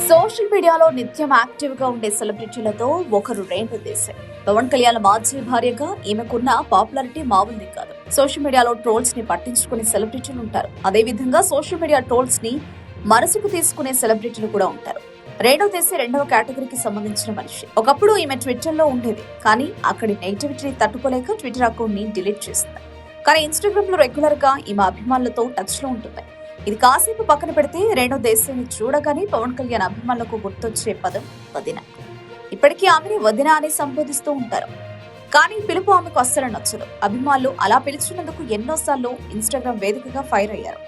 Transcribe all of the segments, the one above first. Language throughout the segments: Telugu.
సోషల్ మీడియాలో నిత్యం యాక్టివ్ గా ఉండే సెలబ్రిటీలతో ఒకరు రేణు దేశాయ్. పవన్ కళ్యాణ్ మాజీ భార్యగా ఈమెకున్న పాపులారిటీ మామూలుది కాదు. సోషల్ మీడియాలో ట్రోల్స్ ని పట్టించుకునే సెలబ్రిటీలు ఉంటారు. అదే విధంగా సోషల్ మీడియా ట్రోల్స్ ని మనసుకు తీసుకునే సెలబ్రిటీలు కూడా ఉంటారు. రేణు దేశాయ్ రెండవ కేటగిరీకి సంబంధించిన మనిషి. ఒకప్పుడు ఈమె ట్విట్టర్ లో ఉండేది, కానీ అక్కడి నెగిటివిటీని తట్టుకోలేక ట్విట్టర్ అకౌంట్ ని డిలీట్ చేసింది. కానీ ఇన్స్టాగ్రామ్ లో రెగ్యులర్ గా ఈమె అభిమానులతో టచ్ లో ఉంటుంది. ఇది కాసేపు పక్కన పెడితే రేణు దేశాయ్ని చూడగానే పవన్ కళ్యాణ్ అభిమానులకు గుర్తొచ్చే పదం వదిన. ఇప్పటికీ ఆమెని వదిన అని సంబోధిస్తూ ఉంటారు. కానీ పిలుపు ఆమెకు అస్సలు నచ్చదు. అభిమానులు అలా పిలిచినందుకు ఎన్నోసార్లు ఇన్స్టాగ్రామ్ వేదికగా ఫైర్ అయ్యారు.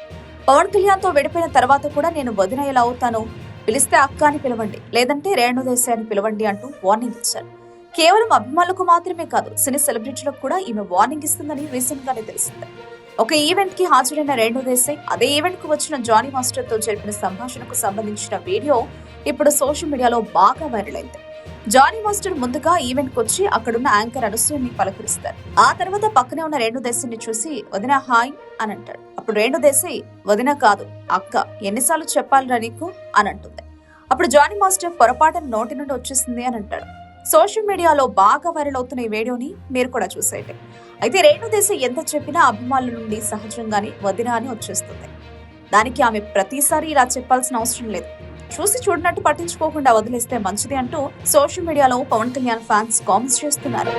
పవన్ కళ్యాణ్ తో విడిపోయిన తర్వాత కూడా నేను వదిన ఎలా అవుతాను, పిలిస్తే అక్క అని పిలవండి, లేదంటే రేణు దేశాయ్ అని పిలవండి అంటూ వార్నింగ్ ఇచ్చారు. కేవలం అభిమానులకు మాత్రమే కాదు, సినీ సెలబ్రిటీలకు కూడా ఈమె వార్నింగ్ ఇస్తుందని రీసెంట్ గానే తెలిసింది. ఒక ఈవెంట్ కి హాజరైన రేణు దేశాయ్ అదే ఈవెంట్ కు వచ్చిన జానీ మాస్టర్ తో జరిపిన సంభాషణకు సంబంధించిన వీడియో ఇప్పుడు సోషల్ మీడియాలో బాగా వైరల్ అయింది. జానీ మాస్టర్ ముందుగా ఈవెంట్ కు వచ్చి అక్కడున్న యాంకర్ అనసూయని పలకరిస్తారు. ఆ తర్వాత పక్కనే ఉన్న రేణు దేశాయ్ని చూసి వదిన హాయ్ అని అంటాడు. అప్పుడు రేణు దేశాయ్ వదిన కాదు అక్క, ఎన్నిసార్లు చెప్పాలిరా నీకు అని అంటుంది. అప్పుడు జానీ మాస్టర్ పొరపాటున నోటి నుండి వచ్చేసింది అని అంటాడు. సోషల్ మీడియాలో బాగా వైరల్ అవుతున్న ఈ వీడియోని మీరు కూడా చూసేయండి. అయితే రేణు దేశాయ్ ఎంత చెప్పినా అభిమానుల నుండి సహజంగానే వదిన అని వచ్చేస్తుంది. దానికి ఆమె ప్రతిసారి ఇలా చెప్పాల్సిన అవసరం లేదు. చూసి చూడనట్టు పట్టించుకోకుండా వదిలేస్తే మంచిది అంటూ సోషల్ మీడియాలో పవన్ కళ్యాణ్ ఫ్యాన్స్ కామెంట్స్ చేస్తున్నారు.